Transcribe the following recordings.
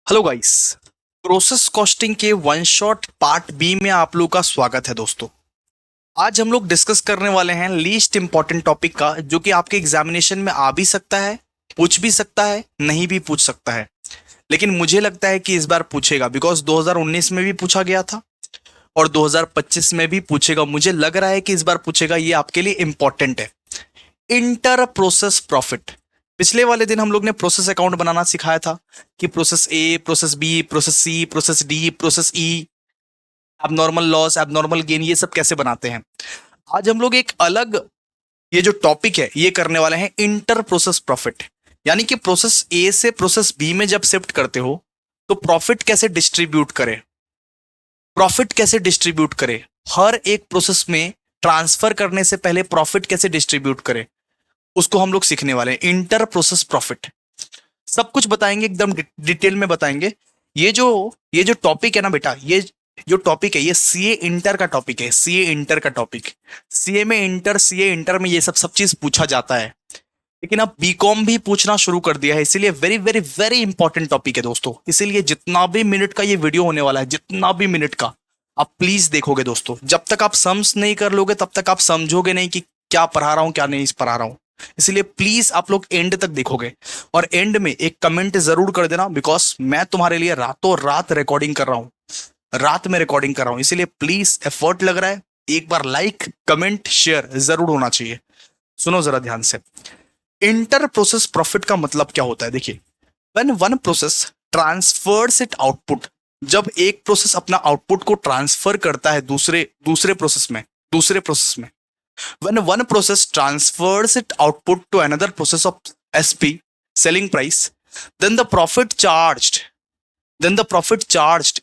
Hello guys. Process costing के one shot part B में आप लोग का स्वागत है दोस्तों। आज हम लोग डिस्कस करने वाले हैं लीस्ट इंपॉर्टेंट टॉपिक का, जो कि आपके एग्जामिनेशन में आ भी सकता है, पूछ भी सकता है, नहीं भी पूछ सकता है। लेकिन मुझे लगता है कि इस बार पूछेगा, बिकॉज 2019 में भी पूछा गया था और 2025 में भी पूछेगा। मुझे लग रहा है कि इस बार पूछेगा, ये आपके लिए इंपॉर्टेंट है। Inter process profit. पिछले वाले दिन हम लोग ने प्रोसेस अकाउंट बनाना सिखाया था कि process A, process B, process C, process D, process E, abnormal loss, abnormal gain, ये सब कैसे बनाते हैं। आज हम लोग एक अलग ये जो टॉपिक है ये करने वाले हैं, इंटर प्रोसेस प्रॉफिट। यानी कि प्रोसेस ए से प्रोसेस बी में जब शिफ्ट करते हो तो प्रॉफिट कैसे डिस्ट्रीब्यूट करें, प्रॉफिट कैसे डिस्ट्रीब्यूट करें, हर एक प्रोसेस में ट्रांसफर करने से पहले प्रॉफिट कैसे डिस्ट्रीब्यूट करें, उसको हम लोग सीखने वाले हैं। इंटर प्रोसेस प्रॉफिट सब कुछ बताएंगे, एकदम डिटेल में बताएंगे। ये जो टॉपिक है ना बेटा, ये जो टॉपिक है ये सीए इंटर का टॉपिक है। सीए इंटर का टॉपिक, सीए में इंटर, सीए इंटर में ये सब चीज पूछा जाता है। लेकिन अब बीकॉम भी पूछना शुरू कर दिया है, इसीलिए very very very important topic है दोस्तों। इसीलिए जितना भी मिनट का ये वीडियो होने वाला है, जितना भी मिनट का, आप प्लीज देखोगे दोस्तों। जब तक आप सम्स नहीं कर लोगे तब तक आप समझोगे नहीं कि क्या पढ़ा रहा हूं, क्या नहीं पढ़ा रहा हूं। इसलिए प्लीज आप लोग एंड तक देखोगे और एंड में एक कमेंट जरूर कर देना, बिकॉज मैं तुम्हारे लिए रातों रात रिकॉर्डिंग कर रहा हूं, रात में रिकॉर्डिंग कर रहा हूं। इसीलिए प्लीज, एफर्ट लग रहा है, एक बार लाइक कमेंट शेयर जरूर होना चाहिए। सुनो जरा ध्यान से, इंटर प्रोसेस प्रॉफिट का मतलब क्या होता है। देखिए, when one process transfers it output, जब एक प्रोसेस अपना आउटपुट को ट्रांसफर करता है दूसरे प्रोसेस में, when one process transfers its output to another process of SP, selling price, then the profit charged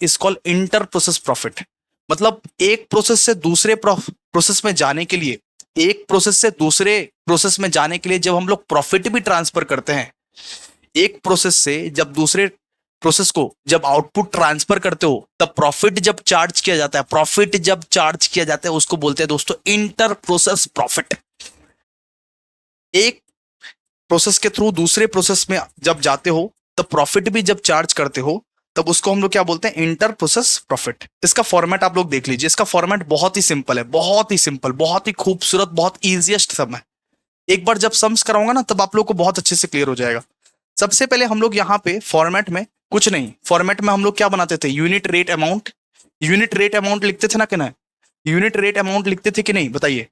is called inter process profit। मतलब एक प्रोसेस से दूसरे प्रोसेस में जाने के लिए, एक प्रोसेस से दूसरे प्रोसेस में जाने के लिए जब हम लोग प्रॉफिट भी ट्रांसफर करते हैं, एक प्रोसेस से जब दूसरे प्रोसेस को जब आउटपुट ट्रांसफर करते हो तब प्रॉफिट जब चार्ज किया जाता है, प्रॉफिट जब चार्ज किया जाता है उसको बोलते हैं दोस्तों इंटर प्रोसेस प्रॉफिट। एक प्रोसेस के थ्रू दूसरे प्रोसेस में जब जाते हो तब प्रॉफिट भी जब चार्ज करते हो तब उसको हम लोग क्या बोलते हैं, इंटर प्रोसेस प्रॉफिट। इसका फॉर्मेट आप लोग देख लीजिए। इसका फॉर्मेट बहुत ही सिंपल है, बहुत ही सिंपल, बहुत ही खूबसूरत, बहुत इजिएस्ट सम है। एक बार जब सम्स कराऊंगा ना तब आप लोग को बहुत अच्छे से क्लियर हो जाएगा। सबसे पहले हम लोग यहाँ पे फॉर्मेट में कुछ नहीं, फॉर्मेट में हम लोग क्या बनाते थे, unit rate amount, unit rate amount लिखते थे ना कि नहीं, यूनिट रेट अमाउंट लिखते थे कि नहीं बताइए।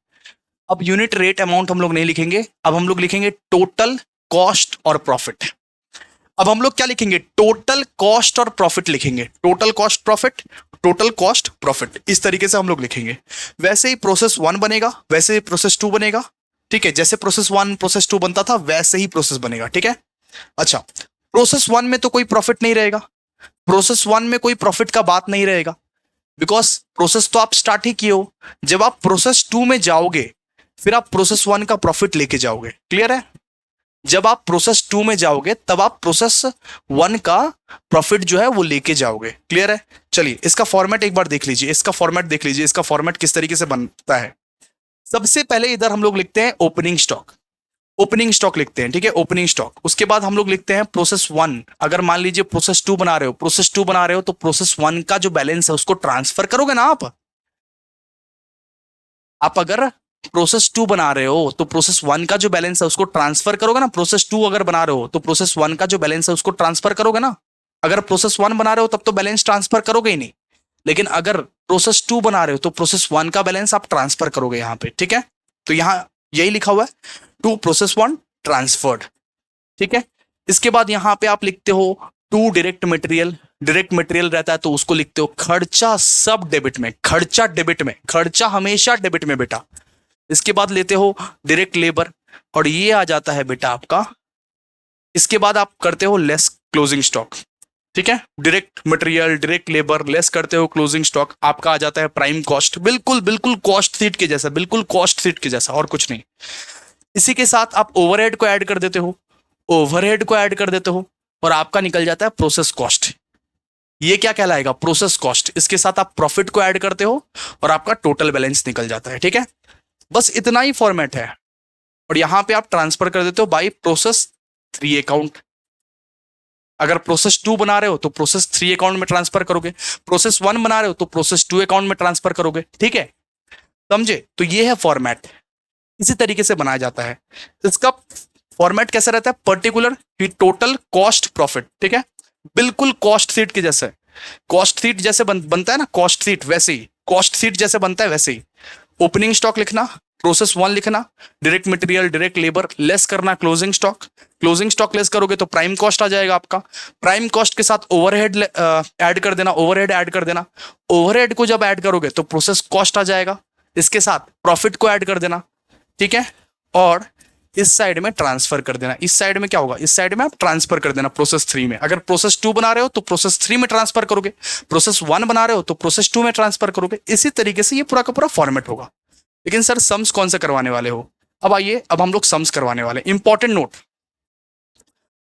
अब यूनिट रेट अमाउंट हम लोग नहीं लिखेंगे, अब हम लोग लिखेंगे टोटल कॉस्ट और प्रॉफिट। अब हम लोग क्या लिखेंगे, टोटल कॉस्ट और प्रॉफिट लिखेंगे, total cost profit, total cost profit, इस तरीके से हम लोग लिखेंगे। वैसे ही प्रोसेस वन बनेगा, वैसे ही प्रोसेस टू बनेगा, ठीक है। जैसे प्रोसेस वन प्रोसेस टू बनता था वैसे ही प्रोसेस बनेगा, ठीक है। अच्छा, प्रोसेस वन में तो कोई प्रॉफिट नहीं रहेगा, प्रोसेस वन में कोई प्रॉफिट का बात नहीं रहेगा, बिकॉज प्रोसेस तो आप स्टार्ट ही किए हो। जब आप प्रोसेस टू में जाओगे फिर आप प्रोसेस वन का प्रॉफिट लेके जाओगे, क्लियर है। जब आप प्रोसेस टू में जाओगे तब आप प्रोसेस वन का प्रॉफिट जो है वो लेके जाओगे, क्लियर है। चलिए इसका फॉर्मेट एक बार देख लीजिए, इसका फॉर्मेट देख लीजिए, इसका फॉर्मेट किस तरीके से बनता है। सबसे पहले इधर हम लोग लिखते हैं ओपनिंग स्टॉक, ओपनिंग स्टॉक लिखते हैं, ठीक है, ओपनिंग स्टॉक। उसके बाद हम लोग लिखते हैं प्रोसेस वन। अगर मान लीजिए प्रोसेस टू बना रहे हो, प्रोसेस टू बना रहे हो तो प्रोसेस वन का जो बैलेंस है उसको ट्रांसफर करोगे ना आप अगर प्रोसेस टू बना रहे हो तो प्रोसेस वन का जो बैलेंस है उसको ट्रांसफर करोगे ना। प्रोसेस टू अगर बना रहे हो तो प्रोसेस वन का जो बैलेंस है उसको ट्रांसफर करोगे ना। अगर प्रोसेस वन बना रहे हो तब तो बैलेंस ट्रांसफर करोगे ही नहीं, लेकिन अगर प्रोसेस टू बना रहे हो तो प्रोसेस वन का बैलेंस आप ट्रांसफर करोगे यहाँ पे, ठीक है। तो यहाँ यही लिखा हुआ है, टू प्रोसेस वन ट्रांसफर्ड, ठीक है। इसके बाद यहाँ पे आप लिखते हो to direct material, direct material रहता है तो उसको लिखते हो खर्चा सब डेबिट में, खर्चा डेबिट में, खर्चा हमेशा डेबिट में बेटा। इसके बाद लेते हो डायरेक्ट लेबर और ये आ जाता है बेटा आपका। इसके बाद आप करते हो लेस क्लोजिंग स्टॉक, ठीक है। Direct material, direct labour less करते हो क्लोजिंग स्टॉक, आपका आ जाता है प्राइम कॉस्ट। बिल्कुल बिल्कुल कॉस्ट शीट के जैसा, बिल्कुल कॉस्ट शीट के जैसा, और कुछ नहीं। इसी के साथ आप ओवरहेड को ऐड कर देते हो, ओवरहेड को ऐड कर देते हो और आपका निकल जाता है प्रोसेस कॉस्ट। ये क्या कहलाएगा, प्रोसेस कॉस्ट। इसके साथ आप प्रॉफिट को ऐड करते हो और आपका टोटल बैलेंस निकल जाता है, ठीक है। बस इतना ही फॉर्मेट है और यहां पे आप ट्रांसफर कर देते हो बाय प्रोसेस थ्री अकाउंट। अगर प्रोसेस 2 बना रहे हो तो प्रोसेस 3 अकाउंट में ट्रांसफर करोगे, प्रोसेस 1 बना रहे हो तो प्रोसेस 2 अकाउंट में ट्रांसफर करोगे। ठीक है, समझे? तो ये है फॉर्मेट, इसी तरीके से बनाया जाता है। इसका फॉर्मेट कैसा रहता है? पर्टिकुलर कि टोटल कॉस्ट प्रॉफिट। ठीक है, बिल्कुल कॉस्ट शीट के जैसे, कॉस्ट शीट जैसे बनता है ना, कॉस्ट शीट वैसे ही, कॉस्ट शीट जैसे बनता है वैसे ही। ओपनिंग स्टॉक लिखना, प्रोसेस 1 लिखना, direct material direct labour less करना, closing stock, closing stock less करोगे तो प्राइम कॉस्ट आ जाएगा आपका, प्राइम कॉस्ट के साथ ओवरहेड ऐड कर देना, ओवरहेड ऐड कर देना, ओवरहेड को जब ऐड करोगे तो प्रोसेस कॉस्ट आ जाएगा, इसके साथ प्रॉफिट को ऐड कर देना। ठीक है, और इस साइड में ट्रांसफर कर देना। इस साइड में क्या होगा? इस साइड में आप ट्रांसफर कर देना प्रोसेस 3 में। अगर प्रोसेस 2 बना रहे हो तो प्रोसेस 3 में ट्रांसफर करोगे, प्रोसेस 1 बना रहे हो तो प्रोसेस 2 में ट्रांसफर करोगे। इसी तरीके से ये पूरा का पूरा फॉर्मेट होगा। लेकिन सर सम्स कौन से करवाने वाले हो? अब आइए, अब हम लोग सम्स करवाने वाले। इंपॉर्टेंट नोट,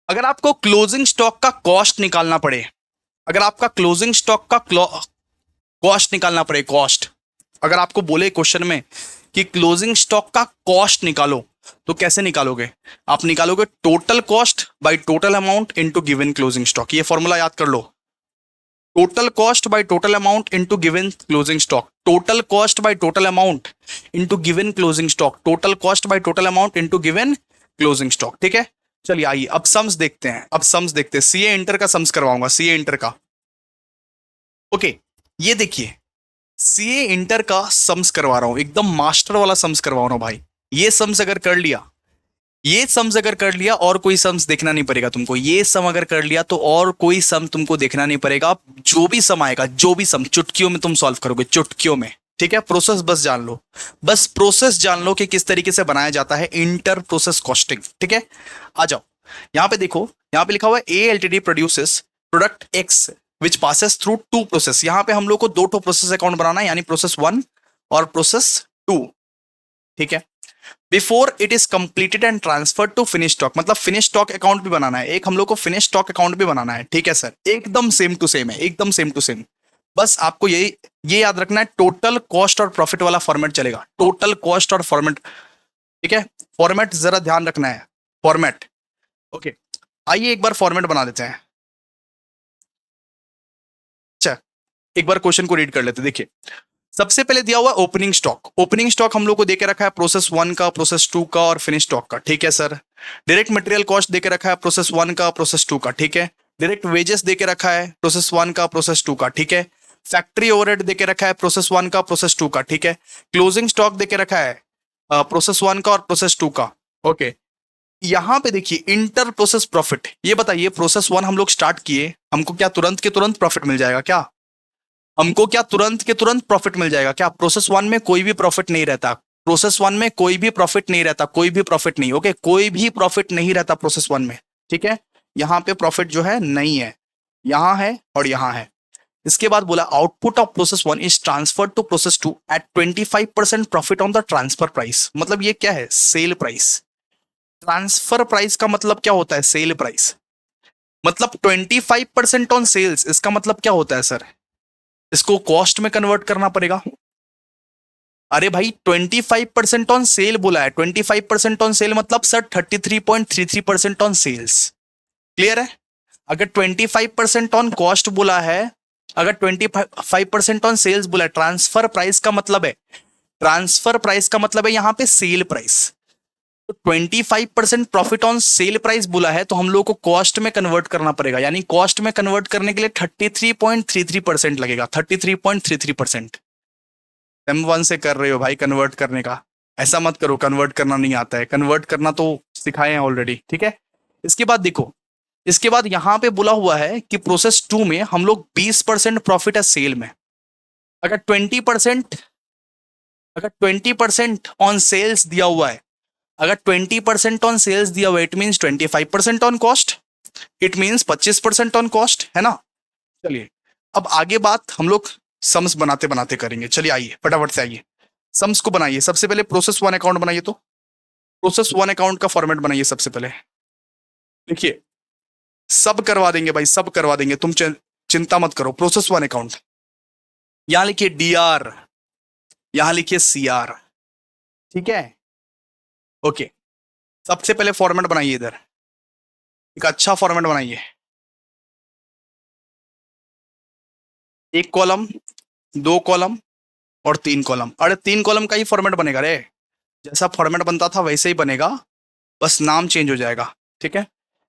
अगर आपको क्लोजिंग स्टॉक का कॉस्ट निकालना पड़े, अगर आपका क्लोजिंग स्टॉक का कॉस्ट निकालना पड़े, कॉस्ट, अगर आपको बोले क्वेश्चन में कि क्लोजिंग स्टॉक का कॉस्ट निकालो, तो कैसे निकालोगे? आप निकालोगे total cost by total amount into given closing stock. ये फॉर्मूला याद कर लो, total cost by total amount into given closing stock, total cost by total amount into given closing stock, total cost by total amount into given closing stock. ठीक है, चलिए आइए अब sums देखते हैं। अब सम्स देखते हैं, सीए इंटर का सम्स करवाऊंगा, सीए इंटर का। ओके, ये देखिए, सीए इंटर का सम्स करवा रहा हूं, एकदम मास्टर वाला सम्स करवा रहा हूं भाई। ये सम्स अगर कर लिया, ये सम्स अगर कर लिया, और कोई सम्स देखना नहीं पड़ेगा तुमको। ये सम अगर कर लिया तो और कोई सम तुमको देखना नहीं पड़ेगा। जो भी सम आएगा, जो भी सम, चुटकियों में तुम सॉल्व करोगे, चुटकियों में। ठीक है, प्रोसेस बस जान लो, बस प्रोसेस जान लो कि किस तरीके से बनाया जाता है इंटर प्रोसेस कॉस्टिंग। ठीक है, आ जाओ, यहां पे देखो, यहां पे लिखा हुआ है ALTD produces product X which passes through 2 process. यहां पे हम लोग को 2 प्रोसेस अकाउंट बनाना है, यानी प्रोसेस 1 और प्रोसेस 2। ठीक है, before it is completed and transfer to finish stock, मतलब फिनिश स्टॉक अकाउंट भी बनाना है, एक हम लोग को फिनिश स्टॉक अकाउंट भी बनाना है। ठीक है सर, एकदम सेम टू सेम है, एकदम सेम टू सेम। बस आपको ये याद रखना है, टोटल कॉस्ट और प्रॉफिट वाला फॉर्मेट चलेगा, टोटल कॉस्ट और फॉर्मेट। ठीक है, फॉर्मेट जरा ध्यान रखना है, फॉर्मेट। ओके, आइए एक बार फॉर्मेट बना देते हैं। अच्छा, एक बार क्वेश्चन को रीड कर लेते हैं। देखिए, सबसे पहले दिया हुआ ओपनिंग स्टॉक, ओपनिंग स्टॉक हम लोग को देके रखा है प्रोसेस 1 का, प्रोसेस 2 का और फिनिश स्टॉक का। ठीक है सर, डायरेक्ट मटेरियल कॉस्ट देके रखा है प्रोसेस 1 का, प्रोसेस 2 का। ठीक है, डायरेक्ट वेजेस देके रखा है प्रोसेस 1 का, प्रोसेस 2 का। ठीक है, फैक्ट्री ओवरहेड देके रखा है प्रोसेस 1 का, प्रोसेस 2 का। ठीक है, क्लोजिंग स्टॉक देके रखा है प्रोसेस 1 का और प्रोसेस 2 का। ओके, यहां पे देखिए इंटर प्रोसेस प्रॉफिट। ये बताइए, प्रोसेस 1 हम लोग स्टार्ट किए, हमको क्या तुरंत के तुरंत प्रॉफिट मिल जाएगा क्या? हमको क्या तुरंत के तुरंत प्रॉफिट मिल जाएगा क्या? प्रोसेस 1 में कोई भी प्रॉफिट नहीं रहता, प्रोसेस 1 में कोई भी प्रॉफिट नहीं रहता, कोई भी प्रॉफिट नहीं। ओके, कोई भी प्रॉफिट नहीं रहता प्रोसेस 1 में। ठीक है, यहां पे प्रॉफिट जो है नहीं है, यहां है और यहां है। इसके बाद बोला output of process 1 is transferred to process 2 at 25% profit on the transfer price. मतलब ये क्या है? Sale price. ट्रांसफर प्राइस का मतलब क्या होता है? Sale price. मतलब 25% ऑन सेल्स, इसका मतलब क्या होता है सर? इसको कॉस्ट में कन्वर्ट करना पड़ेगा। अरे भाई, 25% ऑन सेल बोला है, 25% ऑन सेल मतलब सर 33.33% ऑन सेल्स। क्लियर है? अगर 25% ऑन कॉस्ट बोला है, अगर 25% ऑन सेल्स बोला है, ट्रांसफर प्राइस का मतलब है, ट्रांसफर प्राइस का मतलब है यहां पे सेल प्राइस। तो 25% प्रॉफिट ऑन सेल प्राइस बोला है, तो हम लोग को कॉस्ट में कन्वर्ट करना पड़ेगा, यानी कॉस्ट में कन्वर्ट करने के लिए 33.33% लगेगा, 33.33%। M1 से कर रहे हो भाई कन्वर्ट करने का, ऐसा मत करो कन्वर्ट करना नहीं आता है, कन्वर्ट करना तो सिखाए हैं ऑलरेडी। ठीक है, इसके बाद देखो, इसके बाद यहां पे बोला हुआ है कि प्रोसेस 2 में हम लोग 20% प्रॉफिट है सेल में। अगर 20% अगर 20% ऑन सेल्स दिया हुआ है, अगर 20% ऑन सेल्स दिया हुआ है, it means 25% on cost, it means 25% on cost, है ना? चलिए, अब आगे बात हम लोग सम्स बनाते बनाते करेंगे। चलिए आइए फटाफट से आइए, सम्स को बनाइए। सबसे पहले प्रोसेस 1 अकाउंट बनाइए, तो प्रोसेस 1 अकाउंट का फॉर्मेट बनाइए सबसे पहले। देखिए, सब करवा देंगे भाई, सब करवा देंगे, तुम चिंता मत करो। प्रोसेस 1 अकाउंट, यहां लिखिए DR, यहां लिखिए CR। ठीक है, ओके, सबसे पहले फॉर्मेट बनाइए, इधर एक अच्छा फॉर्मेट बनाइए। एक कॉलम, दो कॉलम और तीन कॉलम। अरे तीन कॉलम का ही फॉर्मेट बनेगा रे, जैसा फॉर्मेट बनता था वैसे ही बनेगा, बस नाम चेंज हो जाएगा। ठीक है,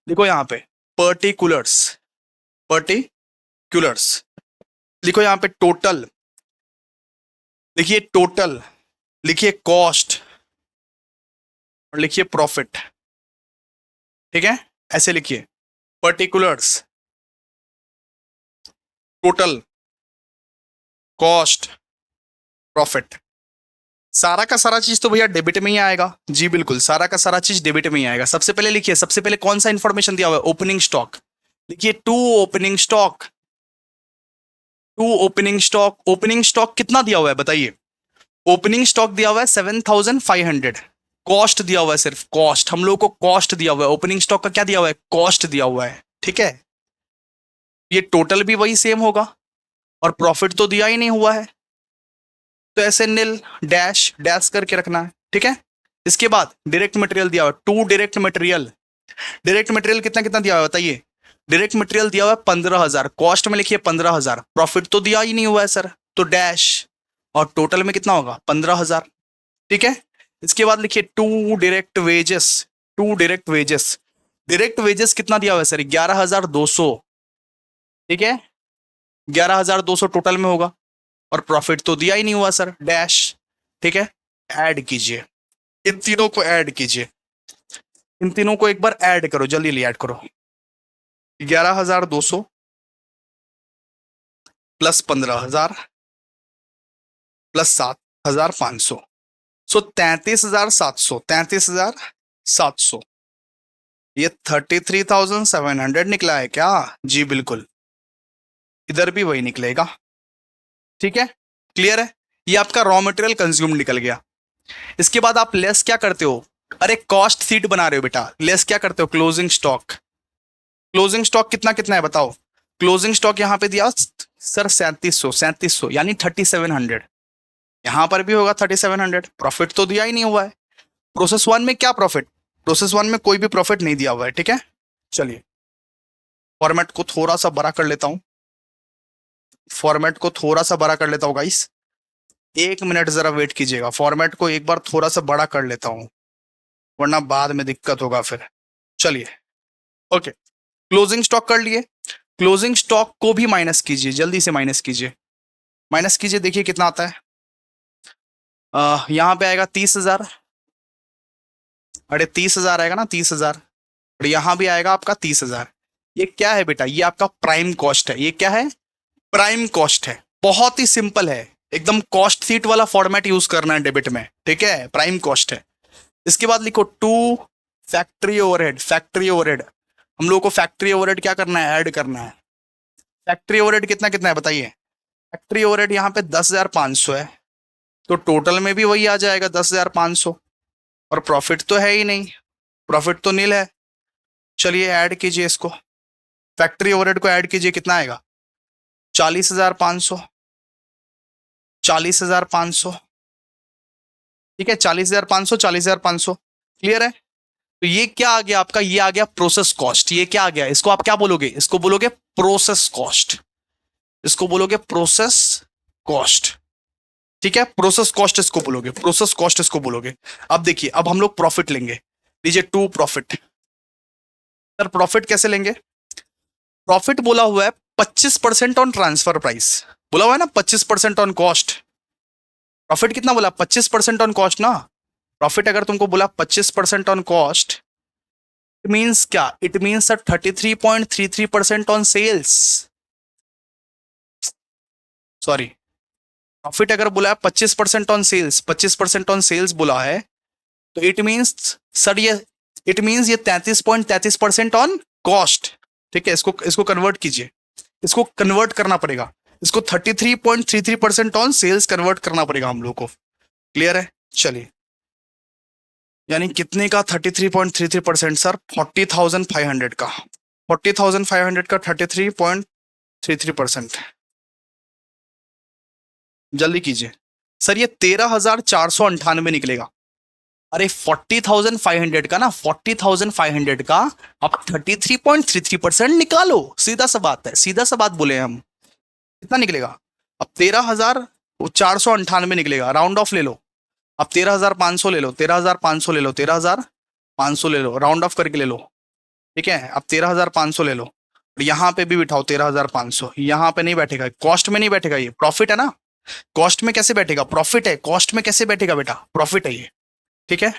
देखो यहाँ पे पर्टिकुलर्स, पर्टिकुलर्स लिखो, यहाँ पे टोटल लिखिए, टोटल लिखिए, कॉस्ट और लिखिए प्रॉफिट। ठीक है, ऐसे लिखिए, पर्टिकुलर्स, टोटल, कॉस्ट, प्रॉफिट। सारा का सारा चीज तो भैया डेबिट में ही आएगा। जी बिल्कुल, सारा का सारा चीज डेबिट में ही आएगा। सबसे पहले लिखिए, सबसे पहले कौन सा इंफॉर्मेशन दिया हुआ है, ओपनिंग स्टॉक। लिखिए to opening stock, to opening stock. Opening stock कितना दिया हुआ है बताइए, ओपनिंग स्टॉक दिया हुआ है 7500। कॉस्ट दिया हुआ है, सिर्फ कॉस्ट, हम लोग को कॉस्ट दिया हुआ है। ओपनिंग स्टॉक का क्या दिया हुआ है, कॉस्ट दिया हुआ है। ठीक है, ये टोटल भी वही सेम होगा और प्रॉफिट तो दिया ही नहीं हुआ है, तो ऐसे नील डैश डैश करके रखना है। ठीक है, इसके बाद डायरेक्ट मटेरियल दिया हुआ है, to direct material. Direct material कितना कितना दिया हुआ है बताइए, डायरेक्ट मटेरियल दिया हुआ है 15,000। कॉस्ट में लिखिए 15,000, प्रॉफिट तो दिया ही नहीं हुआ है सर, तो डैश, और टोटल में कितना होगा 15,000। ठीक है, इसके बाद लिखिए to direct wages, to direct wages. Direct wages कितना दिया हुआ है सर, 11,200। ठीक है, 11,200 टोटल में होगा, और प्रॉफिट तो दिया ही नहीं हुआ सर, डैश। ठीक है, ऐड कीजिए, इन तीनों को ऐड कीजिए, इन तीनों को एक बार ऐड करो, जल्दी जल्दी ऐड करो। 11,200 प्लस 15,000 प्लस 7,500, सो 33,700, 33,700। ये 33,700 निकला है क्या? जी बिल्कुल, इधर भी वही निकलेगा। ठीक है, क्लियर है, ये आपका रॉ मटेरियल कंज्यूम निकल गया। इसके बाद आप लेस क्या करते हो, अरे कॉस्ट शीट बना रहे हो बेटा, लेस क्या करते हो, क्लोजिंग स्टॉक। क्लोजिंग स्टॉक कितना कितना है बताओ, क्लोजिंग स्टॉक यहां पे दिया सर 3700, 3700 यानी 3700। यहां पर भी होगा 3700, प्रॉफिट तो दिया ही नहीं हुआ है। प्रोसेस वन में क्या प्रॉफिट, प्रोसेस वन में कोई भी प्रॉफिट नहीं दिया हुआ है। ठीक है, चलिए फॉर्मेट को थोड़ा सा बड़ा कर लेता हूं, फॉर्मेट को थोड़ा सा बड़ा कर लेता हूं गाइस, एक मिनट जरा वेट कीजिएगा, फॉर्मेट को एक बार थोड़ा सा बड़ा कर लेता हूं, वरना बाद में दिक्कत होगा फिर। चलिए ओके, क्लोजिंग स्टॉक कर लिए, क्लोजिंग स्टॉक को भी माइनस कीजिए, जल्दी से माइनस कीजिए, माइनस कीजिए, देखिए कितना आता है। यहां पे आएगा 30,000, अरे 30,000 आएगा ना, 30,000, और यहां भी आएगा आपका 30,000। ये क्या है बेटा, ये आपका प्राइम कॉस्ट है। ये क्या है, प्राइम कॉस्ट है, बहुत ही सिंपल है एकदम, कॉस्ट शीट वाला फॉर्मेट यूज करना है डेबिट में। ठीक है, प्राइम कॉस्ट है। इसके बाद लिखो to factory overhead, factory overhead, हम लोग को फैक्ट्री ओवरहेड क्या करना है, ऐड करना है। फैक्ट्री ओवरहेड कितना कितना है बताइए, फैक्ट्री ओवरहेड यहाँ पे 10,500 है, तो टोटल में भी वही आ जाएगा 10,500, और प्रॉफिट तो है ही नहीं, प्रॉफिट तो नील है। चलिए ऐड कीजिए इसको, फैक्ट्री ओवरहेड को ऐड कीजिए, कितना आएगा 40,500, 40,500। ठीक है, 40,500, 40,500, क्लियर है। तो ये क्या आ गया आपका, ये आ गया प्रोसेस कॉस्ट। ये क्या आ गया, इसको आप क्या बोलोगे, इसको बोलोगे प्रोसेस कॉस्ट, इसको बोलोगे प्रोसेस कॉस्ट। ठीक है, प्रोसेस कॉस्ट इसको बोलोगे, प्रोसेस कॉस्ट इसको बोलोगे। अब देखिए, अब हम लोग प्रॉफिट लेंगे, लीजिए टू प्रॉफिट। सर प्रॉफिट कैसे लेंगे, प्रॉफिट बोला हुआ है 25% ऑन ट्रांसफर प्राइस, बोला हुआ है ना 25% ऑन कॉस्ट। प्रॉफिट कितना बोला, 25% ऑन कॉस्ट ना। प्रॉफिट अगर तुमको बोला 25% ऑन कॉस्ट, इट मीन्स क्या, it means sir 33.33% on sales, sorry, profit अगर बोला है 25% ऑन सेल्स, 25% ऑन सेल्स बोला है, तो इट मीन्स सर ये, इट मीन्स ये 33.33% ऑन कॉस्ट। ठीक है, इसको इसको कन्वर्ट कीजिए, इसको कन्वर्ट करना पड़ेगा, इसको 33.33% ऑन सेल्स कन्वर्ट करना पड़ेगा हम लोग को। क्लियर है, चलिए, यानी कितने का 33.33% सर, 40,500 का, 40,500 का 33.33%, जल्दी कीजिए सर, ये 13,498 निकलेगा। अरे 40,500 का ना, 40,500 का आप 33.33% निकालो, सीधा सा बात है, सीधा सा बात बोले हम। कितना निकलेगा? अब 13,498 निकलेगा, राउंड ऑफ ले लो। अब 13,500 ले लो, 13,500 ले लो, 13,500 ले लो, राउंड ऑफ करके ले लो। ठीक है, अब 13,500 ले लो, और यहाँ पे भी बिठाओ 13,500। यहाँ पे नहीं बैठेगा, कॉस्ट में नहीं बैठेगा, ये प्रॉफिट है ना। कॉस्ट में कैसे बैठेगा? प्रॉफिट है, कॉस्ट में कैसे बैठेगा बेटा? प्रॉफिट है ये। ठीक है,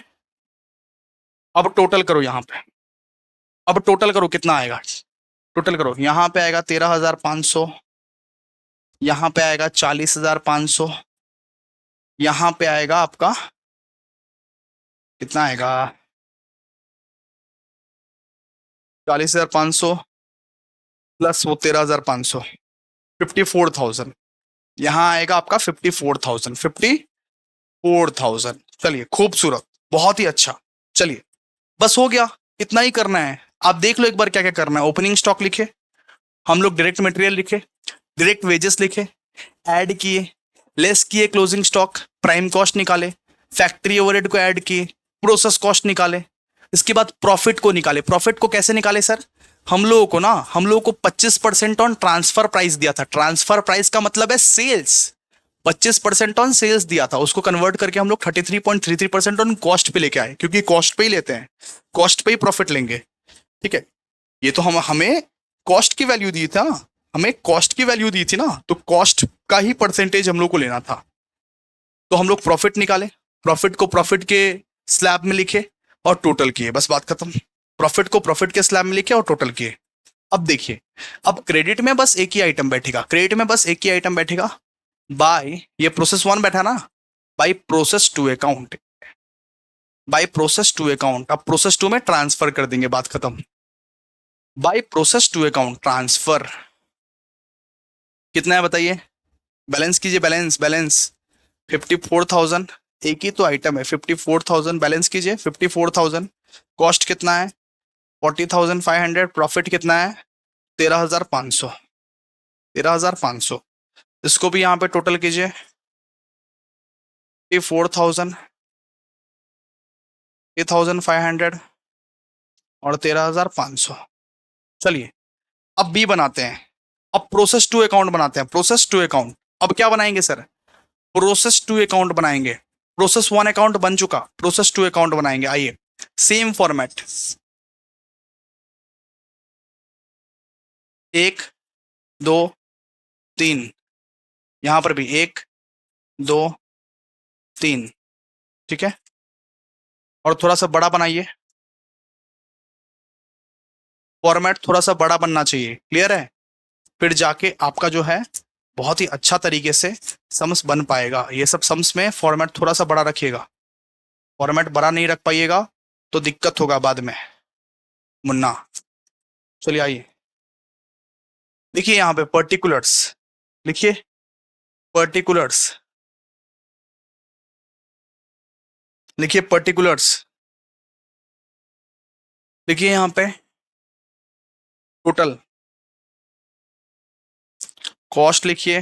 अब टोटल करो यहाँ पे, अब टोटल करो कितना आएगा। टोटल करो, यहाँ पे आएगा 13,500, यहाँ पे आएगा 40,500, यहाँ पे आएगा आपका कितना आएगा? 40,500 प्लस वो 13,500, 54,000। यहाँ आएगा आपका 54,000, 54,000। चलिए, खूबसूरत, बहुत ही अच्छा। चलिए, बस हो गया, इतना ही करना है। आप देख लो एक बार क्या क्या करना है। ओपनिंग स्टॉक लिखे हम लोग, डायरेक्ट मटेरियल लिखे, डायरेक्ट वेजेस लिखे, ऐड किए, लेस किए क्लोजिंग स्टॉक, प्राइम कॉस्ट निकाले, फैक्ट्री ओवरहेड को ऐड किए, प्रोसेस कॉस्ट निकाले, इसके बाद प्रॉफिट को निकाले। प्रॉफिट को कैसे निकाले सर? हम लोगों को 25% ऑन ट्रांसफर प्राइस दिया था। ट्रांसफर प्राइस का मतलब है सेल्स। 25% ऑन सेल्स दिया था, उसको कन्वर्ट करके हम लोग 33.33% ऑन कॉस्ट पे लेके आए, क्योंकि कॉस्ट पे ही लेते हैं, कॉस्ट पे ही प्रॉफिट लेंगे। ठीक है, ये तो हम हमें कॉस्ट की वैल्यू दी था, हमें कॉस्ट की वैल्यू दी थी ना, तो कॉस्ट का ही परसेंटेज हम लोग को लेना था। तो हम लोग प्रॉफिट निकाले, प्रॉफिट को प्रॉफिट के स्लैब में लिखे और टोटल किए, बस बात खत्म। प्रॉफिट को प्रॉफिट के स्लैब में लिखे और टोटल किए। अब देखिए, अब क्रेडिट में बस एक ही आइटम बैठेगा, क्रेडिट में बस एक ही आइटम बैठेगा, बाय, ये प्रोसेस 1 बैठा ना, by process 2 account, by process 2 account. अब प्रोसेस 2 में ट्रांसफर कर देंगे, बात खत्म। बाय प्रोसेस 2 अकाउंट ट्रांसफर कितना है बताइए? बैलेंस कीजिए, बैलेंस बैलेंस 54,000, एक ही तो आइटम है, 54,000 बैलेंस कीजिए, 54,000। कॉस्ट कितना है? 40,500। प्रॉफिट कितना है? 13,500, 13,500। इसको भी यहाँ पे टोटल कीजिए, 54,000, 3,500 और 13,500। चलिए, अब बी बनाते हैं, अब प्रोसेस 2 अकाउंट बनाते हैं, प्रोसेस 2 अकाउंट। अब क्या बनाएंगे सर? प्रोसेस 2 अकाउंट बनाएंगे। प्रोसेस 1 अकाउंट बन चुका, प्रोसेस 2 अकाउंट बनाएंगे। आइए, सेम फॉर्मेट, 1 2 3, यहां पर भी 1 2 3। ठीक है, और थोड़ा सा बड़ा बनाइए, फॉर्मेट थोड़ा सा बड़ा बनना चाहिए, क्लियर है? फिर जाके आपका जो है बहुत ही अच्छा तरीके से सम्स बन पाएगा। ये सब सम्स में फॉर्मेट थोड़ा सा बड़ा रखिएगा, फॉर्मेट बड़ा नहीं रख पाइएगा तो दिक्कत होगा बाद में मुन्ना। चलिए आइए, देखिए यहाँ पे पर्टिकुलर्स लिखिए, पर्टिकुलर्स लिखिए, पर्टिकुलर्स लिखिए, यहाँ पे टोटल, कॉस्ट लिखिए,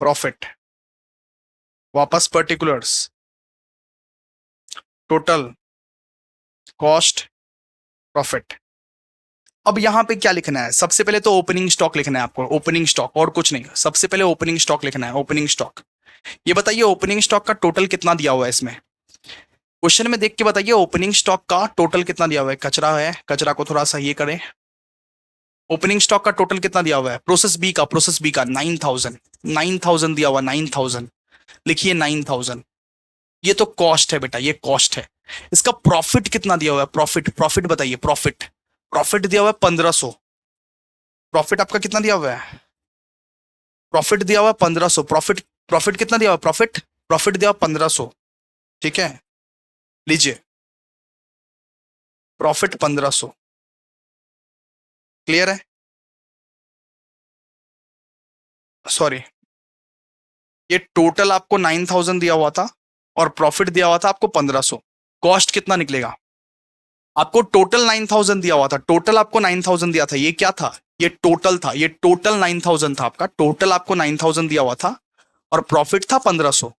प्रॉफिट, वापस पर्टिकुलर्स, टोटल, कॉस्ट, प्रॉफिट। अब यहाँ पे क्या लिखना है? सबसे पहले तो ओपनिंग स्टॉक लिखना है आपको, ओपनिंग स्टॉक, और कुछ नहीं, सबसे पहले ओपनिंग स्टॉक लिखना है, ओपनिंग स्टॉक। ये बताइए ओपनिंग स्टॉक का टोटल कितना दिया हुआ है इसमें? क्वेश्चन में देख के बताइए ओपनिंग स्टॉक का टोटल कितना दिया हुआ है। कचरा है, कचरा को थोड़ा सा ये करें। ओपनिंग स्टॉक का टोटल कितना दिया हुआ है? प्रोसेस बी का, प्रोसेस बी का 9,000, 9,000 दिया हुआ, 9,000 लिखिए, 9,000। ये तो कॉस्ट है बेटा, ये कॉस्ट है। इसका प्रॉफिट कितना दिया हुआ है? प्रॉफिट, प्रॉफिट बताइए, प्रॉफिट, प्रॉफिट दिया हुआ है 1,500। प्रॉफिट आपका कितना दिया हुआ है? प्रॉफिट दिया हुआ है 1,500। प्रॉफिट, प्रॉफिट कितना दिया हुआ? प्रॉफिट, प्रॉफिट दिया हुआ 1,500। ठीक है, लीजिए, प्रॉफिट 1,500, क्लियर है? सॉरी, ये टोटल आपको 9,000 दिया हुआ था और प्रॉफिट दिया हुआ था आपको 1,500। कॉस्ट कितना निकलेगा? आपको टोटल 9,000 दिया हुआ था, टोटल आपको 9,000 दिया था। ये क्या था? ये टोटल था, ये टोटल 9,000 था आपका, टोटल आपको 9,000 दिया हुआ था और प्रॉफिट था 1,500।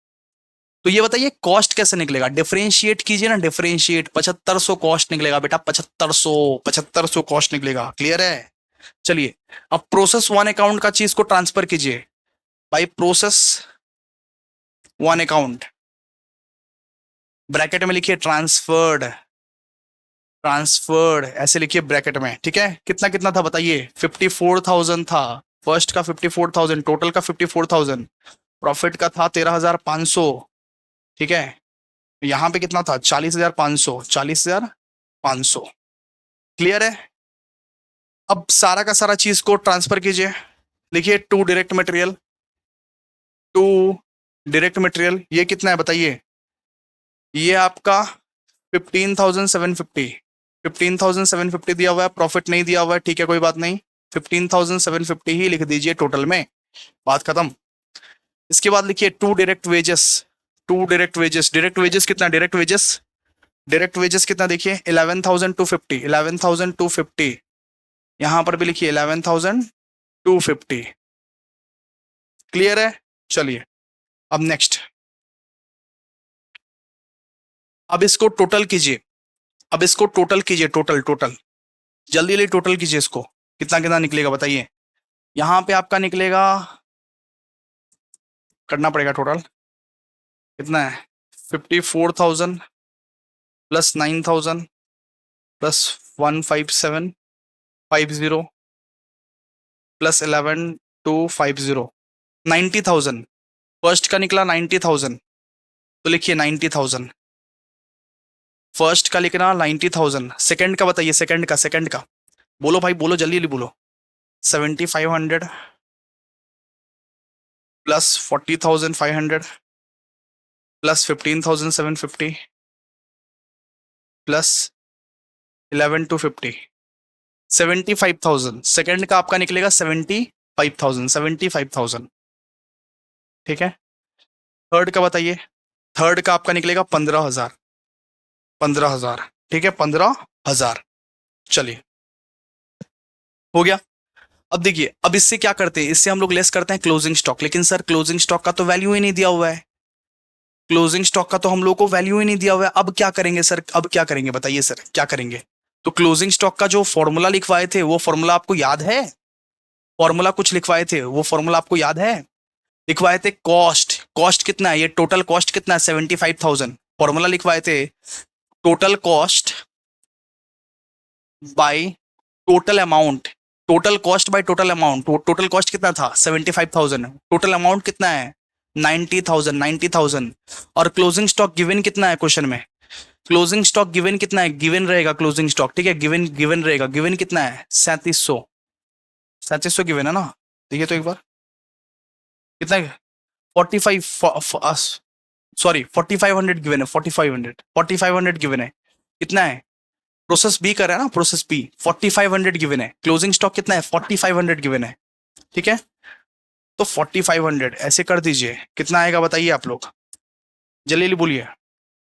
तो ये बताइए कॉस्ट कैसे निकलेगा? डिफरेंशिएट कीजिए ना, डिफरेंशिएट, 7,500 कॉस्ट निकलेगा बेटा, 7,500, 7,500 कॉस्ट निकलेगा, क्लियर है? चलिए अब प्रोसेस वन अकाउंट का चीज को ट्रांसफर कीजिए by process one account, bracket में लिखिए ट्रांसफर्ड, ट्रांसफर्ड ऐसे लिखिए ब्रैकेट में, ठीक है। कितना कितना था बताइए, 54,000 था, फर्स्ट का 54,000, टोटल का 54,000, प्रॉफिट का था 13,500, ठीक है। यहां पे कितना था 40,500, 40,500, क्लियर है। अब सारा का सारा चीज को ट्रांसफर कीजिए, लिखिए to direct material, to direct material, ये कितना है बताइए, ये आपका 15,750, 15,750 दिया हुआ है, प्रॉफिट नहीं दिया हुआ है, ठीक है कोई बात नहीं, 15,750 ही लिख दीजिए टोटल में, बात खत्म। इसके बाद लिखिए to direct wages, to direct wages, direct wages कितना, डायरेक्ट वेजेस, डायरेक्ट वेजेस कितना देखिए 11,250, 11,250, यहां पर भी लिखिए 11,250, क्लियर है। चलिए अब नेक्स्ट, अब इसको टोटल कीजिए, अब इसको टोटल कीजिए, टोटल टोटल, जल्दी जल्दी टोटल कीजिए इसको, कितना कितना निकलेगा बताइए। यहां पे आपका निकलेगा, करना पड़ेगा टोटल, कितना है 54,000 प्लस 9,000 प्लस 15750 प्लस 11,250, 90,000, फर्स्ट का निकला 90,000, तो लिखिए 90,000, फर्स्ट का लिखना 90,000, सेकंड का बताइए, सेकंड का, सेकंड का बोलो भाई बोलो, जल्दी जल्दी बोलो, 7,500 प्लस 40,500 प्लस 15,750 प्लस 11,250, 75,000, सेकंड का आपका निकलेगा 75,000, 75,000, ठीक है। थर्ड का बताइए, थर्ड का आपका निकलेगा 15,000, 15,000, ठीक है 15,000, चलिए हो गया। अब देखिए अब इससे क्या करते हैं, इससे हम लोग लेस करते हैं क्लोजिंग स्टॉक, लेकिन सर क्लोजिंग स्टॉक का तो वैल्यू ही नहीं दिया हुआ है, क्लोजिंग स्टॉक का तो हम लोग को वैल्यू ही नहीं दिया हुआ है, अब क्या करेंगे सर, अब क्या करेंगे बताइए सर, क्या करेंगे। तो क्लोजिंग स्टॉक का जो फॉर्मूला लिखवाए थे वो फॉर्मूला आपको याद है, फॉर्मूला कुछ लिखवाए थे वो फॉर्मूला आपको याद है, लिखवाए थे कॉस्ट, कॉस्ट कितना है, ये टोटल कॉस्ट कितना है 75,000, फॉर्मूला लिखवाए थे total cost by total amount, total cost by total amount, total cost कितना था 75,000, टोटल अमाउंट कितना है 90,000, 90,000, और क्लोजिंग स्टॉक गिवन कितना है क्वेश्चन में, क्लोजिंग स्टॉक गिवन कितना है, गिवन रहेगा क्लोजिंग स्टॉक, ठीक है, गिवन गिवन रहेगा, गिवन कितना है 3700, 3700 गिवन है ना, देखिए तो एक बार कितना है 45, सॉरी 4,500 गिवन है, 4,500, 4,500 गिवन है, कितना है, प्रोसेस बी कर रहा है ना, प्रोसेस बी 4,500 गिवन है, क्लोजिंग स्टॉक कितना है 4,500 गिवन है, ठीक है। तो 4,500 ऐसे कर दीजिए, कितना आएगा बताइए आप लोग, जल्दी जल्दी बोलिए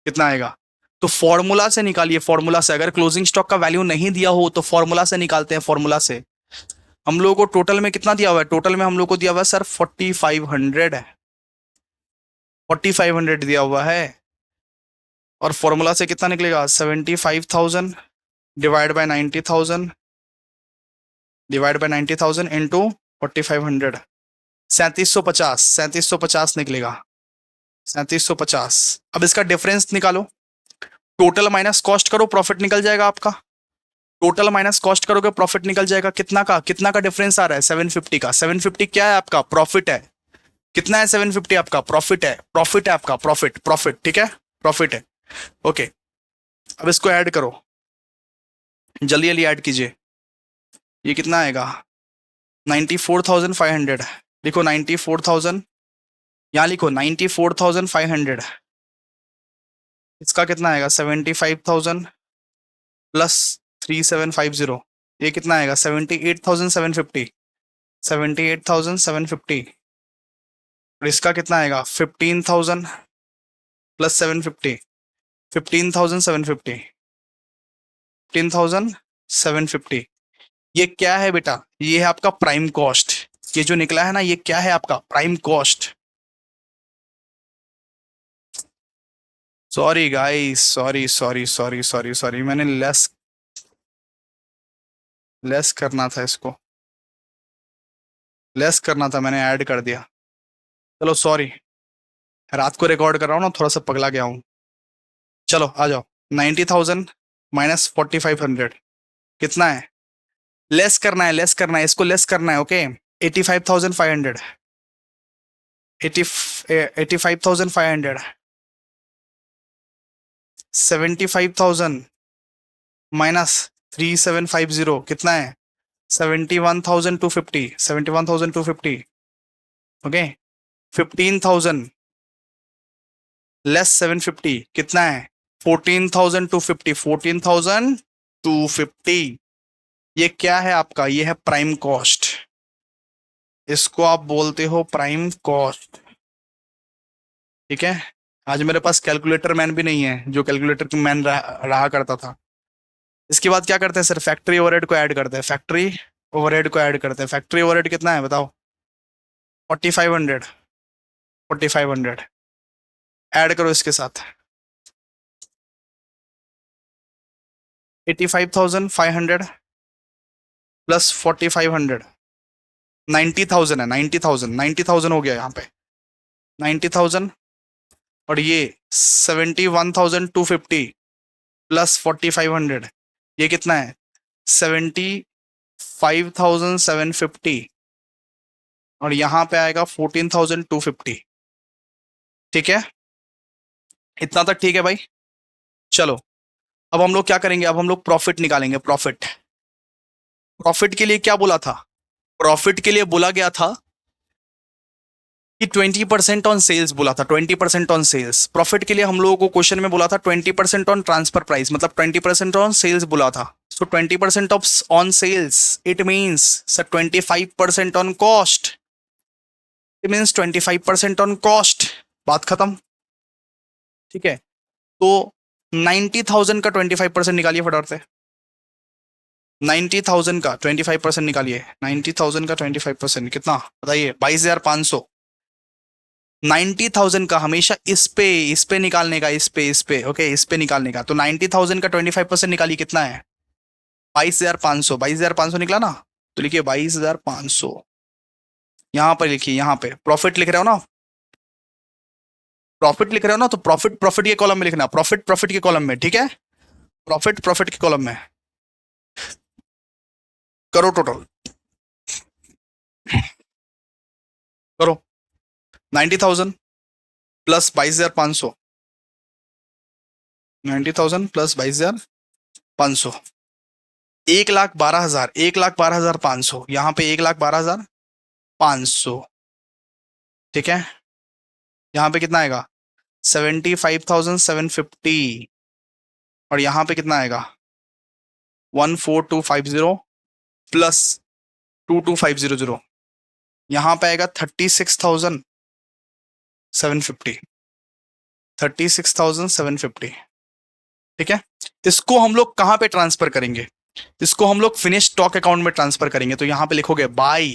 कितना आएगा। तो फॉर्मूला से निकालिए, फॉर्मूला से, अगर क्लोजिंग स्टॉक का वैल्यू नहीं दिया हो तो फॉर्मूला से निकालते हैं, फॉर्मूला से। हम लोगों को टोटल में कितना दिया हुआ है, टोटल में हम लोग को दिया हुआ है सर 4,500 है, 4,500 दिया हुआ है, और फॉर्मूला से कितना निकलेगा 75,000 divide by 90,000, divide by 90,000 into 4,500, 3,750, 3,750 निकलेगा, 3,750। अब इसका डिफरेंस निकालो, टोटल माइनस कॉस्ट करो, प्रॉफिट निकल जाएगा आपका, टोटल माइनस कॉस्ट करोगे प्रॉफिट निकल जाएगा, कितना का, कितना का डिफरेंस आ रहा है 750 का, 750 क्या है आपका प्रॉफिट है, कितना है 750 आपका प्रॉफिट है, प्रॉफिट है आपका, प्रॉफिट प्रॉफिट, ठीक है प्रॉफिट है, ओके। अब इसको ऐड करो, जल्दी जल्दी ऐड कीजिए, ये कितना आएगा 94,500, लिखो 94,000, यहाँ लिखो 94,500, इसका कितना आएगा 75,000 प्लस 3,750, ये कितना आएगा 78,750, 78,750, और इसका कितना आएगा 15,000 प्लस 750, 15,750, 15,750, ये क्या है बेटा, ये है आपका प्राइम कॉस्ट, ये जो निकला है ना ये क्या है आपका prime cost, sorry guys, sorry sorry sorry sorry sorry, मैंने लेस लेस करना था इसको, लेस करना था, मैंने ऐड कर दिया। चलो सॉरी, रात को रिकॉर्ड कर रहा हूँ ना, थोड़ा सा पगला गया हूँ। चलो आ जाओ। 90,000 माइनस 4,500 कितना है? लेस करना है, लेस करना है, इसको लेस करना है। ओके, 85,500, 85,500, 75,000 माइनस 3,750 कितना है? 71,250, 71,250। ओके, 15,000 लेस 750 कितना है? 14,250, 14,250। ये क्या है आपका? ये है प्राइम कॉस्ट। इसको आप बोलते हो प्राइम कॉस्ट। ठीक है। आज मेरे पास कैलकुलेटर मैन भी नहीं है, जो कैलकुलेटर मैन रहा करता था। इसके बाद क्या करते हैं सर? फैक्ट्री ओवरहेड को ऐड करते हैं, फैक्ट्री ओवरहेड को ऐड करते हैं। फैक्ट्री ओवरहेड कितना है बताओ? 4,500, 4,500 ऐड करो इसके साथ। 85,500 प्लस 4,500, 90,000 है। 90,000, 90,000 हो गया यहाँ पे। 90,000 और ये 71,250 प्लस 4,500, ये कितना है? 75,750 और यहाँ पे आएगा 14,250। ठीक है, इतना तक ठीक है भाई। चलो अब हम लोग क्या करेंगे? अब हम लोग प्रॉफिट निकालेंगे। प्रॉफिट, प्रॉफिट के लिए क्या बोला था? प्रॉफिट के लिए बोला गया था कि 20% ऑन सेल्स बोला था, 20% ऑन सेल्स। प्रॉफिट के लिए हम लोगों को क्वेश्चन में बोला था 20% ऑन ट्रांसफर प्राइस, मतलब 20% ऑन सेल्स बोला था। So 20% of on sales, it means sir 25% on cost, it means 25% on cost. बात खत्म। ठीक है, तो 90,000 का 25% निकालिए फटाफट से। 90,000 का 25% निकालिए। 90,000 का 25% कितना बताइए? 22,500। 90,000 का हमेशा इस पे निकालने का, इस पे ओके, इस पे निकालने का। तो 90,000 का 25% निकालिए, कितना है? 22,500। 22,500 निकला ना? तो लिखिए 22,500। यहां पर लिखिए, यहां पे प्रॉफिट लिख रहे हो ना, प्रॉफिट लिख रहे हो ना, तो प्रॉफिट प्रॉफिट के कॉलम में लिखना, प्रॉफिट प्रॉफिट के कॉलम में। ठीक है, प्रॉफिट प्रॉफिट के कॉलम में करो टोटल, करो। 90,000 प्लस 22,500, 90,000 प्लस 22,500, 1,12,000, 1,12,500। यहाँ पे 1,12,500। ठीक है, यहाँ पे कितना आएगा? 75,750 और यहाँ पे कितना आएगा? 14,250 प्लस 22,500। यहाँ पे आएगा 36,750, 36,750। ठीक है, इसको हम लोग कहाँ पे ट्रांसफर करेंगे? इसको हम लोग फिनिश स्टॉक अकाउंट में ट्रांसफर करेंगे। तो यहाँ पे लिखोगे by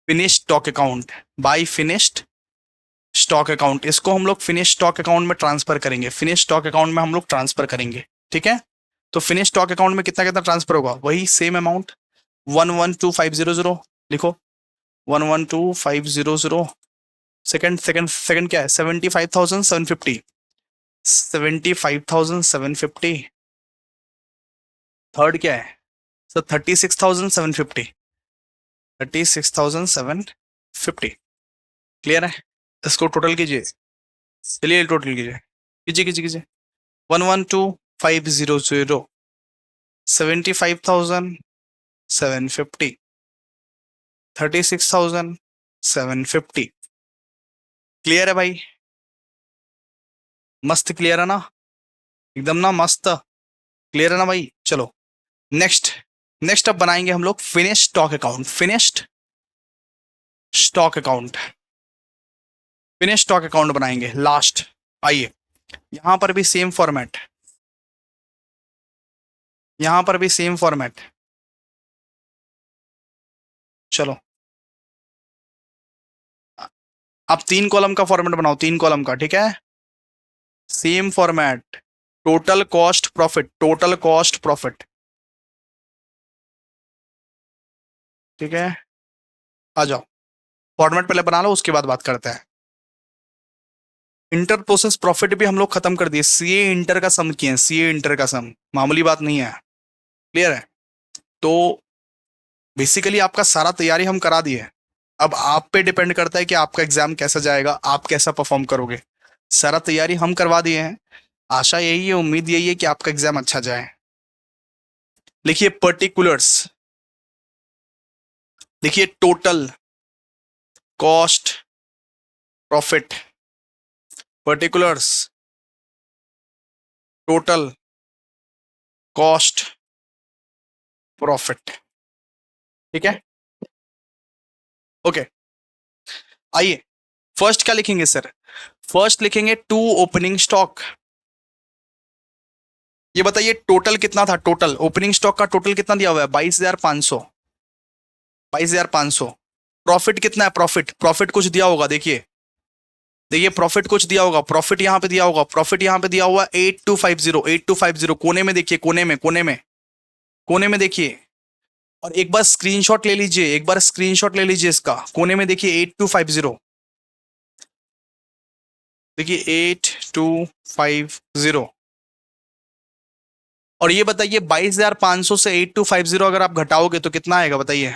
finish stock account, by finished stock account. इसको हम लोग फिनिश स्टॉक अकाउंट में ट्रांसफर करेंगे, फिनिश स्टॉक अकाउंट में हम लोग ट्रांसफर करेंगे। ठीक है, तो फिनिश स्टॉक अकाउंट में कितना कितना ट्रांसफर होगा? वही सेम अमाउंट, 1,12,500 लिखो, 1,12,500। सेकंड सेकंड सेकंड क्या है? 75,750, 75,750। थर्ड क्या है सर? 36,750, 36,750। क्लियर है? इसको टोटल कीजिए, चलिए टोटल कीजिए, कीजिए कीजिए कीजिए। 1,12,500, 75,750, 36,750। क्लियर है भाई? मस्त क्लियर है ना? एकदम ना मस्त क्लियर है ना भाई? चलो नेक्स्ट, नेक्स्ट अब बनाएंगे हम लोग finish stock account, finished stock account, finish stock account बनाएंगे लास्ट। आइए, यहां पर भी सेम फॉर्मेट, यहां पर भी सेम फॉर्मेट। चलो अब 3 कॉलम का फॉर्मेट बनाओ, 3 कॉलम का। ठीक है, same format, total cost profit, total cost profit. ठीक है, आ जाओ, फॉर्मेट पहले बना लो, उसके बाद बात करते हैं। इंटर प्रोसेस प्रॉफिट भी हम लोग खत्म कर दिए, सीए इंटर का सम किए हैं, सीए इंटर का सम, मामूली बात नहीं है। क्लियर है? तो बेसिकली आपका सारा तैयारी हम करा दिए। अब आप पे डिपेंड करता है कि आपका एग्जाम कैसा जाएगा, आप कैसा परफॉर्म करोगे। सारा तैयारी हम करवा दिए हैं। आशा यही है, उम्मीद यही है कि आपका एग्जाम अच्छा जाए। लिखिए पर्टिकुलर्स, देखिए total cost profit, particulars total cost profit. ठीक है, ओके। आइए, फर्स्ट क्या लिखेंगे सर? फर्स्ट लिखेंगे टू ओपनिंग स्टॉक। ये बताइए टोटल कितना था, टोटल ओपनिंग स्टॉक का टोटल कितना दिया हुआ है? 22,500, 22,500। प्रॉफिट कितना है? प्रॉफिट, प्रॉफिट कुछ दिया होगा, देखिए, देखिए प्रॉफिट कुछ दिया होगा, प्रॉफिट यहां पे दिया होगा, प्रॉफिट यहां पे दिया हुआ 8250, 8250 कोने में देखिए, कोने में, कोने में, कोने में देखिए। और एक बार स्क्रीनशॉट ले लीजिए, एक बार स्क्रीनशॉट ले लीजिए इसका, कोने में देखिए 8250, देखिए 8250। और ये बताइए 22,500 से 8250 अगर आप घटाओगे तो कितना आएगा बताइए?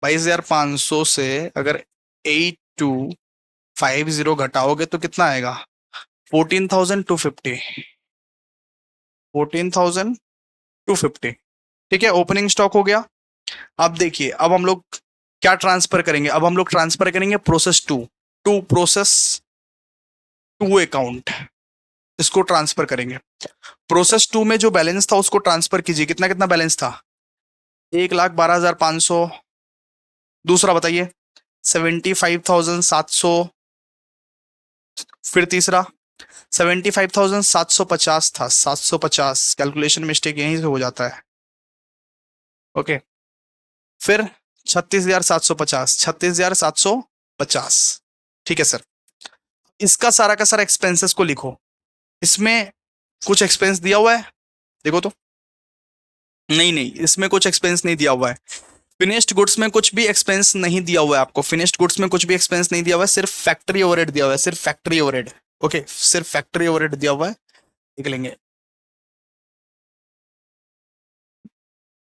22,500 से अगर 8250 घटाओगे तो कितना आएगा? 14,250, 14,250। ठीक है, ओपनिंग स्टॉक हो गया। अब देखिए, अब हम लोग क्या ट्रांसफर करेंगे? अब हम लोग ट्रांसफर करेंगे process two, two process two account, इसको ट्रांसफर करेंगे। प्रोसेस टू में जो बैलेंस था उसको ट्रांसफर कीजिए। कितना कितना बैलेंस था? 1,12,500। दूसरा बताइए, 75,700। फिर तीसरा 75,750 था, 750, कैलकुलेशन मिस्टेक यहीं से हो जाता है। ओके, फिर 36,750, 36,750। ठीक है सर, इसका सारा का सारा एक्सपेंसेस को लिखो। इसमें कुछ एक्सपेंस दिया हुआ है, देखो तो। नहीं नहीं, इसमें कुछ एक्सपेंस नहीं दिया हुआ है। फिनिश्ड गुड्स में कुछ भी एक्सपेंस नहीं दिया हुआ है आपको, फिनिश्ड गुड्स में कुछ भी एक्सपेंस नहीं दिया हुआ है, सिर्फ फैक्ट्री ओवरहेड दिया हुआ है, सिर्फ फैक्ट्री ओवरहेड। ओके, सिर्फ फैक्ट्री ओवरहेड दिया हुआ है, देख लेंगे।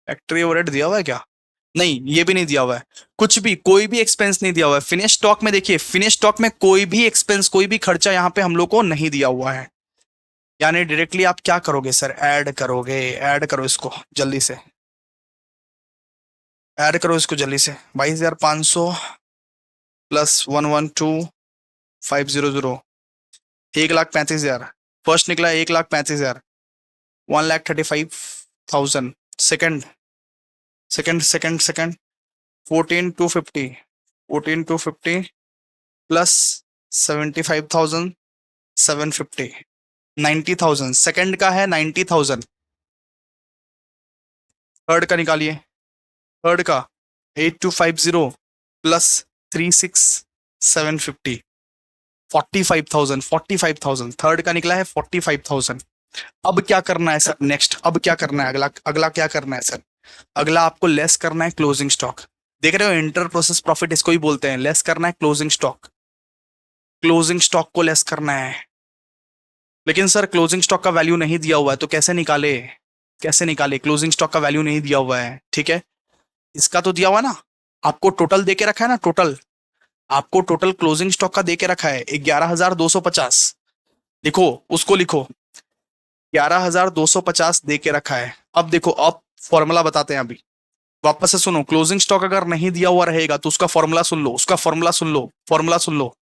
फैक्ट्री ओवरहेड दिया हुआ है क्या? नहीं, ये भी नहीं दिया हुआ है। कुछ भी, कोई भी एक्सपेंस नहीं दिया हुआ है। फिनिश स्टॉक में देखिए, फिनिश स्टॉक में कोई भी एक्सपेंस, कोई भी खर्चा यहाँ पे हम लोग को नहीं दिया हुआ है। यानी डायरेक्टली आप क्या करोगे सर? ऐड करोगे, ऐड करो इसको जल्दी से, ऐड करो इसको जल्दी से। 22,500 प्लस 112,500, 1,35,000। फर्स्ट निकला 1,35,000, 1,35,000। Second, second 14,250, 14,250 plus 75,750, 90,000। सेकंड का है 90,000। थर्ड का निकालिए, थर्ड का 8,250 प्लस 36,750, 45,000, 45,000। थर्ड का निकला है 45,000। अब क्या करना है सर? नेक्स्ट, अब क्या करना है? अगला, अगला क्या करना है सर? अगला आपको लेस करना है क्लोजिंग स्टॉक। देख रहे हो, इंटर प्रोसेस प्रॉफिट इसको ही बोलते हैं। लेस करना है क्लोजिंग स्टॉक, क्लोजिंग स्टॉक को लेस करना है। लेकिन सर क्लोजिंग स्टॉक का वैल्यू नहीं दिया हुआ है, तो कैसे निकाले? कैसे निकाले? क्लोजिंग स्टॉक का वैल्यू नहीं दिया हुआ है, ठीक है। इसका तो दिया हुआ है ना, आपको टोटल दे के रखा है ना, टोटल, आपको टोटल क्लोजिंग स्टॉक का दे के रखा है 11,250। लिखो, उसको लिखो, 11,250 दे के रखा है। अब देखो, अब फॉर्मूला बताते हैं अभी, वापस से सुनो। क्लोजिंग स्टॉक अगर नहीं दिया हुआ रहेगा तो उसका फॉर्मूला सुन लो, उसका फॉर्मूला सुन लो, फॉर्मूला सुन लो।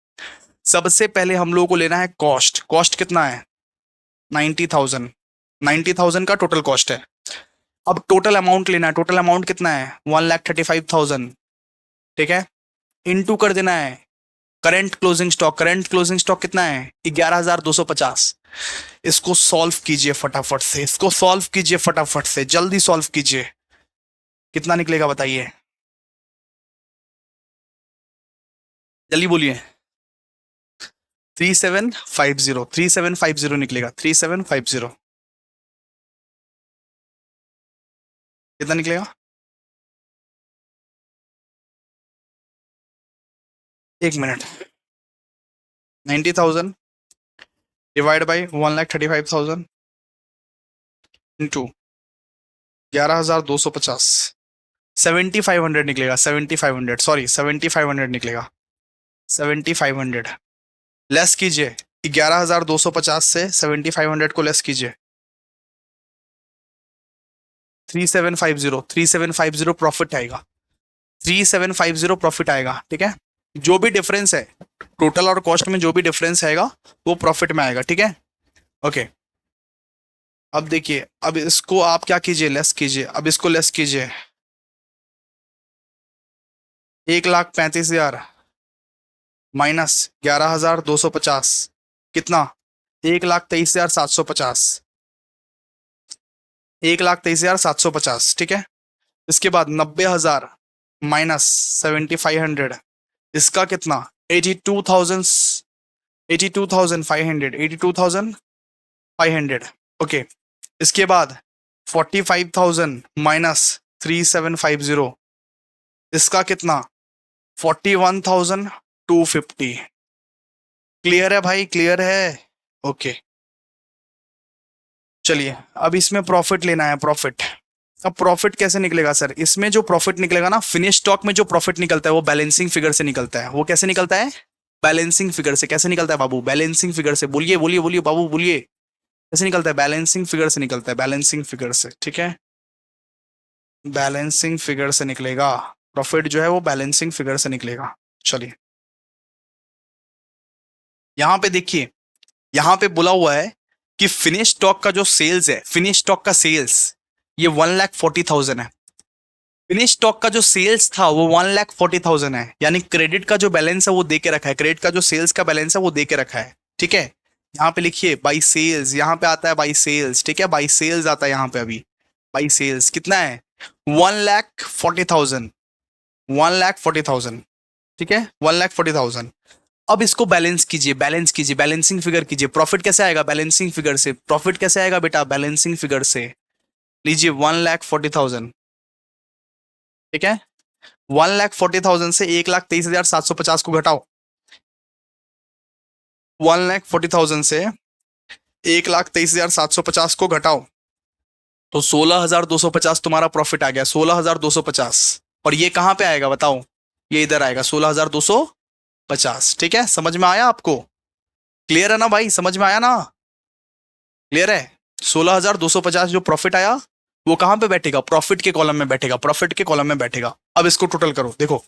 सबसे पहले हम लोगों को लेना है कॉस्ट। कॉस्ट कितना है? 90,000, 90,000 का टोटल कॉस्ट है। अब टोटल अमाउंट लेना है, टोटल अमाउंट कितना है? 1,35,000। ठीक है, इनटू कर देना है current closing stock. Current closing stock कितना है? 11,250। इसको सॉल्व कीजिए फटाफट से, इसको सॉल्व कीजिए फटाफट से, जल्दी सॉल्व कीजिए। कितना निकलेगा बताइए, जल्दी बोलिए। 3750, 3750 निकलेगा, 3750। कितना निकलेगा? एक मिनट, 90,000 डिवाइड बाई 1,35,000 इंटू 11,250, 7,500 निकलेगा, 7,500, सॉरी 7,500 निकलेगा, 7,500 लेस कीजिए, 11,250 से 7,500 को लेस कीजिए, 3,750, 3,750 प्रॉफिट आएगा, 3,750 प्रॉफिट आएगा, ठीक है। जो भी डिफरेंस है टोटल और कॉस्ट में, जो भी डिफरेंस आएगा वो प्रॉफिट में आएगा, ठीक है। ओके, अब देखिए, अब इसको आप क्या कीजिए, लेस कीजिए, अब इसको लेस कीजिए, 1,35,000 माइनस 11,250 कितना, 1,23,750, 1,23,750, ठीक है। इसके बाद 90,000 माइनस 7,500, इसका कितना, 82,000, 82,500, 82,500, ओके। इसके बाद 45,000 माइनस 3,750, इसका कितना, 41,250। क्लियर है भाई, क्लियर है, ओके। चलिए, अब इसमें प्रॉफिट लेना है, प्रॉफिट। अब प्रॉफिट कैसे निकलेगा सर, इसमें जो प्रॉफिट निकलेगा ना, फिनिश स्टॉक में जो प्रॉफिट निकलता है वो बैलेंसिंग फिगर से निकलता है। वो कैसे निकलता है, बैलेंसिंग फिगर से। कैसे निकलता है बाबू, बैलेंसिंग फिगर से, बोलिए बोलिए बोलिए बाबू बोलिए, कैसे निकलता है, बैलेंसिंग फिगर से निकलता है, बैलेंसिंग फिगर से, ठीक है। बैलेंसिंग फिगर से निकलेगा प्रॉफिट, जो है वो बैलेंसिंग फिगर से निकलेगा। चलिए, यहां पे देखिए, यहां पे बोला हुआ है कि फिनिश स्टॉक का जो सेल्स है, फिनिश स्टॉक का सेल्स ये 1,40,000 है। फिनिश स्टॉक का जो सेल्स था वो 1,40,000 है, यानी क्रेडिट का जो बैलेंस है वो दे के रखा है, क्रेडिट का जो सेल्स का बैलेंस है वो दे के रखा है, ठीक है। यहाँ पे लिखिए बाई सेल्स, यहाँ पे आता है बाई सेल्स, ठीक है, बाई सेल्स आता है यहाँ पे। अभी बाई सेल्स कितना है, 1,40,000, 1,40,000, ठीक है, 1,40,000। अब इसको बैलेंस कीजिए, बैलेंस कीजिए, बैलेंसिंग फिगर कीजिए। प्रॉफिट कैसे आएगा, बैलेंसिंग फिगर से। प्रॉफिट कैसे आएगा बेटा, बैलेंसिंग फिगर से। लीजिए 1,40,000, ठीक है। 1,40,000 से 1,23,750 को घटाओ, 1,40,000 से 1,23,750 को घटाओ, तो 16,250 तुम्हारा प्रॉफिट आ गया, 16,250। और ये कहां पे आएगा बताओ, ये इधर आएगा 16,250, ठीक है। समझ में आया आपको, क्लियर है ना भाई, समझ में आया ना, क्लियर है। 16,250 जो प्रॉफिट आया वो कहां पे बैठेगा, प्रॉफिट के कॉलम में बैठेगा, प्रॉफिट के कॉलम में बैठेगा। अब इसको टोटल करो, देखो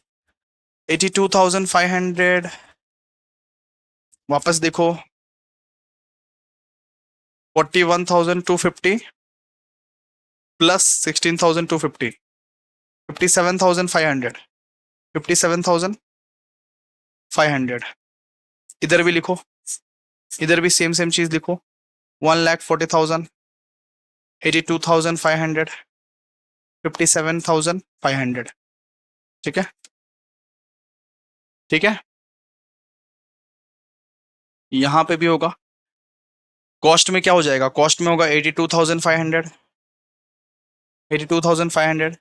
82,500, वापस देखो 41,250 प्लस 16,250, 57,500, 57,500। इधर भी लिखो, इधर भी सेम सेम चीज लिखो, 1,40,000, 82,500, 57,500, ठीक है, ठीक है। यहां पे भी होगा, कॉस्ट में क्या हो जाएगा, कॉस्ट में होगा 82,500, 82,500,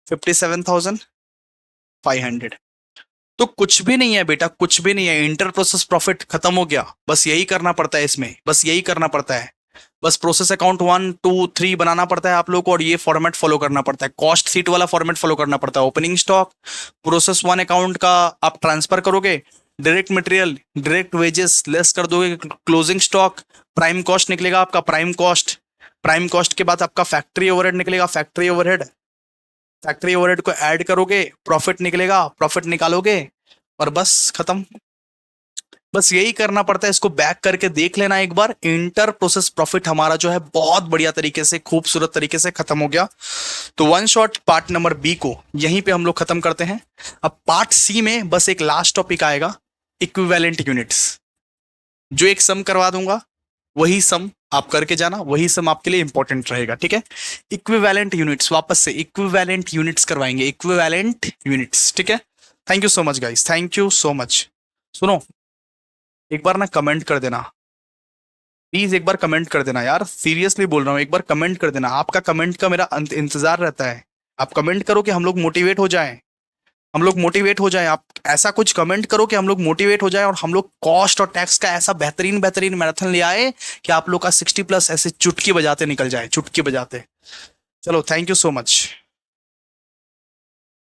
57,500। तो कुछ भी नहीं है बेटा, कुछ भी नहीं है, इंटर प्रोसेस प्रॉफिट खत्म हो गया। बस यही करना पड़ता है इसमें, बस यही करना पड़ता है। बस प्रोसेस अकाउंट 1, 2, 3 बनाना पड़ता है आप लोग को, और ये फॉर्मेट फॉलो करना पड़ता है, कॉस्ट सीट वाला फॉर्मेट फॉलो करना पड़ता है। ओपनिंग स्टॉक, प्रोसेस 1 अकाउंट का आप ट्रांसफर करोगे, direct material, direct wages less कर दोगे, क्लोजिंग स्टॉक, प्राइम कॉस्ट निकलेगा आपका, प्राइम कॉस्ट, प्राइम कॉस्ट के बाद आपका फैक्ट्री ओवरहेड निकलेगा, फैक्ट्री ओवरहेड, फैक्ट्री ओवरहेड को ऐड करोगे, प्रॉफिट निकलेगा, प्रॉफिट निकालोगे, और बस खत्म। बस यही करना पड़ता है। इसको बैक करके देख लेना एक बार, इंटर प्रोसेस प्रॉफिट हमारा जो है बहुत बढ़िया तरीके से, खूबसूरत तरीके से खत्म हो गया। तो one shot part number B को यहीं पे हम लोग खत्म करते हैं। अब पार्ट सी में बस एक लास्ट टॉपिक आएगा, इक्विवेलेंट यूनिट्स। जो एक सम करवा दूंगा वही सम आप करके जाना, वही सम आपके लिए इंपॉर्टेंट रहेगा, ठीक है। इक्विवेलेंट यूनिट्स, वापस से इक्विवेलेंट यूनिट्स करवाएंगे, इक्विवेलेंट यूनिट्स, ठीक है। Thank you so much guys, thank you so much. सुनो, एक बार ना कमेंट कर देना प्लीज, एक बार कमेंट कर देना यार, सीरियसली बोल रहा हूँ, एक बार कमेंट कर देना। आपका कमेंट का मेरा इंतजार रहता है, आप कमेंट करो कि हम लोग मोटिवेट हो जाएं। हम लोग मोटिवेट हो जाएं। आप ऐसा कुछ कमेंट करो कि हम लोग मोटिवेट हो जाएं और हम लोग कॉस्ट और टैक्स का ऐसा बेहतरीन बेहतरीन मैराथन ले आए कि आप लोग का 60 प्लस ऐसे चुटकी बजाते निकल जाए, चुटकी बजाते। चलो, थैंक यू सो मच।